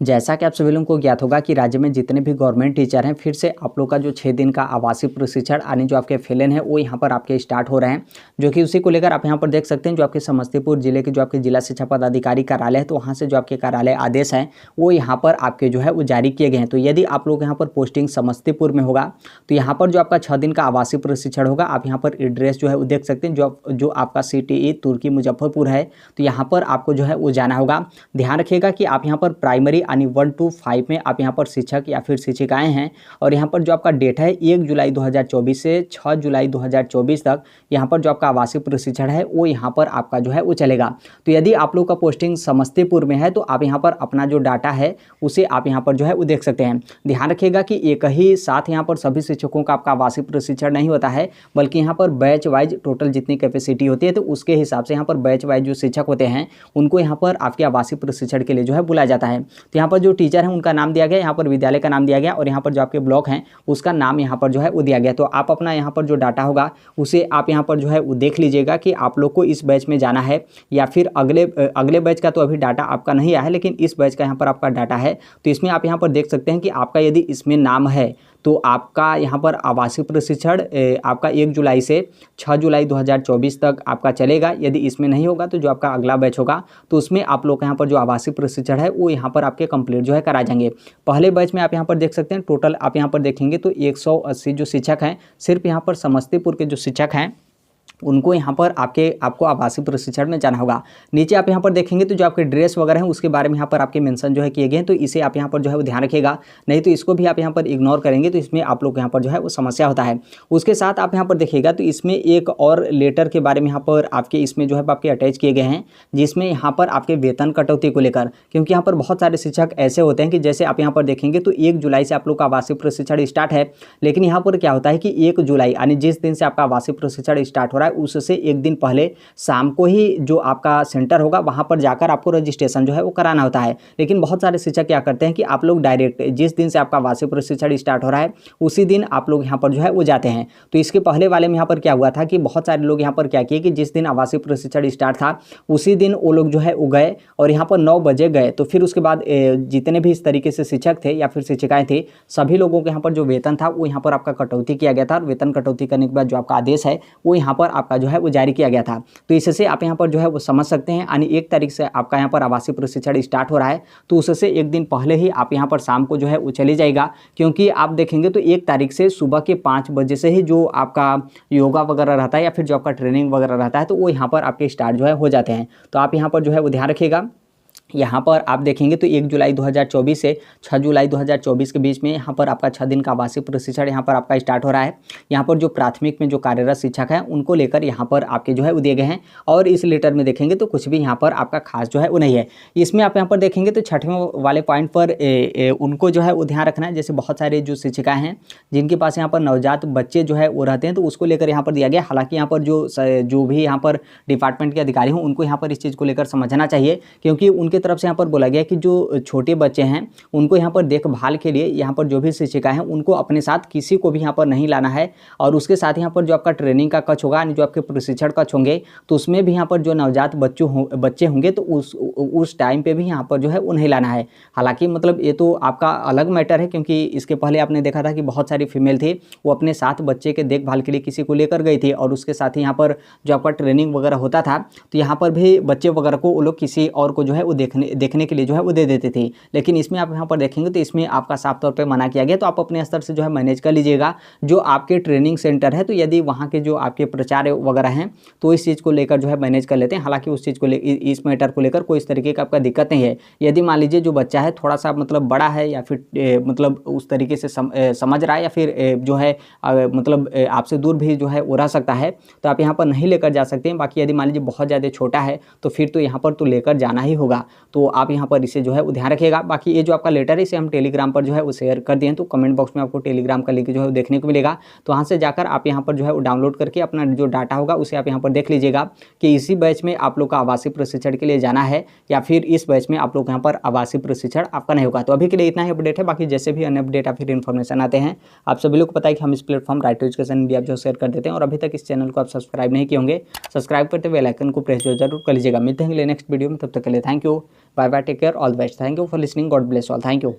जैसा कि आप सभी लोगों को ज्ञात होगा कि राज्य में जितने भी गवर्नमेंट टीचर हैं फिर से आप लोग का जो 6 दिन का आवासीय प्रशिक्षण यानी जो आपके फेलन है वो यहाँ पर आपके स्टार्ट हो रहे हैं, जो कि उसी को लेकर आप यहाँ पर देख सकते हैं। जो आपके समस्तीपुर जिले के जो आपके जिला शिक्षा पदाधिकारी कार्यालय है तो वहाँ से जो आपके कार्यालय आदेश हैं वो यहाँ पर आपके जो है वो जारी किए गए हैं। तो यदि आप लोग यहाँ पर पोस्टिंग समस्तीपुर में होगा तो यहाँ पर जो आपका 6 दिन का आवासीय प्रशिक्षण होगा, आप यहाँ पर एड्रेस जो है वो देख सकते हैं। जो आपका CTE तुर्की मुजफ्फरपुर है तो यहाँ पर आपको जो है वो जाना होगा। ध्यान रखिएगा कि आप यहाँ पर प्राइमरी यानी 1 to 5 में आप यहाँ पर शिक्षक या फिर शिक्षिकाएं हैं और यहाँ पर जो आपका डेट है 1 जुलाई 2024 से 6 जुलाई 2024 तक यहाँ पर जो आपका आवासीय प्रशिक्षण है वो यहाँ पर आपका जो है वो चलेगा। तो यदि आप लोग का पोस्टिंग समस्तीपुर में है तो आप यहाँ पर अपना जो डाटा है उसे आप यहाँ पर जो है वो देख सकते हैं। ध्यान रखिएगा कि एक ही साथ यहाँ पर सभी शिक्षकों का आपका आवासीय प्रशिक्षण नहीं होता है, बल्कि यहाँ पर बैच वाइज टोटल जितनी कैपेसिटी होती है तो उसके हिसाब से यहाँ पर बैच वाइज जो शिक्षक होते हैं उनको यहाँ पर आपके आवासीय प्रशिक्षण के लिए जो है बुलाया जाता है। तो यहाँ पर जो टीचर हैं उनका नाम दिया गया, यहाँ पर विद्यालय का नाम दिया गया और यहाँ पर जो आपके ब्लॉक हैं उसका नाम यहाँ पर जो है वो दिया गया। तो आप अपना यहाँ पर जो डाटा होगा उसे आप यहाँ पर जो है वो देख लीजिएगा कि आप लोग को इस बैच में जाना है या फिर अगले बैच का तो अभी डाटा आपका नहीं आया है, लेकिन इस बैच का यहाँ पर आपका डाटा है। तो इसमें आप यहाँ पर देख सकते हैं कि आपका यदि इसमें नाम है तो आपका यहाँ पर आवासीय प्रशिक्षण आपका 1 जुलाई से 6 जुलाई 2024 तक आपका चलेगा। यदि इसमें नहीं होगा तो जो आपका अगला बैच होगा तो उसमें आप लोग यहाँ पर जो आवासीय प्रशिक्षण है वो यहाँ पर आपके कंप्लीट जो है करा जाएंगे। पहले बैच में आप यहाँ पर देख सकते हैं टोटल आप यहाँ पर देखेंगे तो 180 जो शिक्षक हैं, सिर्फ यहाँ पर समस्तीपुर के जो शिक्षक हैं उनको यहाँ पर आपको आवासीय प्रशिक्षण में जाना होगा। नीचे आप यहाँ पर देखेंगे तो जो आपके ड्रेस वगैरह हैं उसके बारे में यहाँ पर आपके मेंशन जो है किए गए हैं, तो इसे आप यहाँ पर जो है वो ध्यान रखिएगा, नहीं तो इसको भी आप यहाँ पर इग्नोर करेंगे तो इसमें आप लोग यहाँ पर जो है वो समस्या होता है। उसके साथ आप यहाँ पर देखिएगा तो इसमें एक और लेटर के बारे में यहाँ पर आपके इसमें जो है आपके अटैच किए गए हैं, जिसमें यहाँ पर आपके वेतन कटौती को लेकर, क्योंकि यहाँ पर बहुत सारे शिक्षक ऐसे होते हैं कि जैसे आप यहाँ पर देखेंगे तो 1 जुलाई से आप लोग का आवासीय प्रशिक्षण स्टार्ट है, लेकिन यहाँ पर क्या होता है कि 1 जुलाई यानी जिस दिन से आपका आवासीय प्रशिक्षण स्टार्ट हो रहा है उससे एक दिन पहले शाम को ही जो आपका सेंटर होगा वहाँ पर जाकर आपको रजिस्ट्रेशन जो है वो कराना होता है। लेकिन बहुत सारे शिक्षक क्या करते हैं कि आप लोग डायरेक्ट जिस दिन से आपका आवासीय प्रशिक्षण स्टार्ट हो रहा है उसी दिन आप लोग यहाँ पर जो है वो जाते हैं। तो इसके पहले वाले में यहाँ पर क्या हुआ था कि बहुत सारे लोग यहाँ पर क्या किए कि जिस दिन आवासीय प्रशिक्षण स्टार्ट था उसी दिन वो लोग जो है वो गए और यहाँ पर 9 बजे गए। तो फिर उसके बाद जितने भी इस तरीके से शिक्षक थे या फिर शिक्षिकाएं थे सभी लोगों के यहाँ पर जो वेतन था वो यहाँ पर आपका कटौती किया गया था। और वेतन कटौती करने के बाद जो आपका आदेश है वो यहाँ पर आपका जो है वो जारी किया गया था। तो इससे आप यहाँ पर जो है वो समझ सकते हैं, यानी 1 तारीख से आपका यहाँ पर आवासीय प्रशिक्षण स्टार्ट हो रहा है तो उससे एक दिन पहले ही आप यहाँ पर शाम को जो है वो चले जाएगा। क्योंकि आप देखेंगे तो 1 तारीख से सुबह के 5 बजे से ही जो आपका योगा वगैरह रहता है या फिर जो आपका ट्रेनिंग वगैरह रहता है तो वो यहाँ पर आपके स्टार्ट जो है हो जाते हैं। तो आप यहाँ पर जो है वो ध्यान रखिएगा। यहाँ पर आप देखेंगे तो 1 जुलाई 2024 से 6 जुलाई 2024 के बीच में यहाँ पर आपका 6 दिन का आवासीय प्रशिक्षण यहाँ पर आपका स्टार्ट हो रहा है। यहाँ पर जो प्राथमिक में जो कार्यरत शिक्षक हैं उनको लेकर यहाँ पर आपके जो है वो दिए गए हैं। और इस लेटर में देखेंगे तो कुछ भी यहाँ पर आपका खास जो है वो नहीं है। इसमें आप यहाँ पर देखेंगे तो 6वें वाले पॉइंट पर उनको जो है वो ध्यान रखना है। जैसे बहुत सारे जो शिक्षिकाएँ हैं जिनके पास यहाँ पर नवजात बच्चे जो है वो रहते हैं तो उसको लेकर यहाँ पर दिया गया। हालाँकि यहाँ पर जो भी यहाँ पर डिपार्टमेंट के अधिकारी हों उनको यहाँ पर इस चीज़ को लेकर समझना चाहिए, क्योंकि उनके तरफ से यहाँ पर बोला गया कि जो छोटे बच्चे हैं उनको यहाँ पर देखभाल के लिए यहाँ पर जो भी शिक्षिका हैं उनको अपने साथ किसी को भी यहाँ पर नहीं लाना है। और उसके साथ यहाँ पर जो आपका ट्रेनिंग का कक्ष होगा यानी जो आपके प्रशिक्षण कक्ष होंगे तो उसमें भी यहाँ पर जो नवजात बच्चे होंगे तो उस टाइम पे भी यहाँ पर जो है वो नहीं लाना है। हालांकि मतलब ये तो आपका अलग मैटर है, क्योंकि इसके पहले आपने देखा था कि बहुत सारी फीमेल थी वो अपने साथ बच्चे के देखभाल के लिए किसी को लेकर गई थी और उसके साथ ही यहाँ पर जो आपका ट्रेनिंग वगैरह होता था तो यहाँ पर भी बच्चे वगैरह को वो लोग किसी और को जो है वो देखने के लिए जो है वो दे देते थे। लेकिन इसमें आप यहाँ पर देखेंगे तो इसमें आपका साफ तौर पे मना किया गया। तो आप अपने स्तर से जो है मैनेज कर लीजिएगा जो आपके ट्रेनिंग सेंटर है। तो यदि वहाँ के जो आपके प्राचार्य वगैरह हैं तो इस चीज़ को लेकर जो है मैनेज कर लेते हैं। हालांकि उस चीज़ को इस मैटर को लेकर कोई इस तरीके का आपका दिक्कत नहीं है। यदि मान लीजिए जो बच्चा है थोड़ा सा मतलब बड़ा है या फिर मतलब उस तरीके से समझ रहा है या फिर जो है मतलब आपसे दूर भी जो है वो रह सकता है तो आप यहाँ पर नहीं लेकर जा सकते हैं। बाकी यदि मान लीजिए बहुत ज़्यादा छोटा है तो फिर तो यहाँ पर तो लेकर जाना ही होगा। तो आप यहाँ पर इसे जो है वो ध्यान रखिएगा। बाकी ये जो आपका लेटर है इसे हम टेलीग्राम पर जो है वो शेयर कर दिए हैं, तो कमेंट बॉक्स में आपको टेलीग्राम का लिंक जो है वो देखने को मिलेगा। तो वहाँ से जाकर आप यहाँ पर जो है वो डाउनलोड करके अपना जो डाटा होगा उसे आप यहाँ पर देख लीजिएगा कि इसी बैच में आप लोग का आवासीय प्रशिक्षण के लिए जाना है या फिर इस बैच में आप लोग यहाँ पर आवासीय प्रशिक्षण आपका नहीं होगा। तो अभी के लिए इतना ही अपडेट है। बाकी जैसे भी अन्य अपडेट या फिर इन्फॉर्मेशन आते हैं आप सभी लोग को पता है कि हम इस platform right to education India जो शेयर कर देते हैं। और अभी तक इस चैनल को आप सब्सक्राइब नहीं किए होंगे, सब्सक्राइब करते बेल आइकन को प्रेस जरूर कर लीजिएगा। मिलते हैं नेक्स्ट वीडियो में, तब तक के लिए thank you. Bye bye, take care, all the best. Thank you for listening, God bless all, thank you.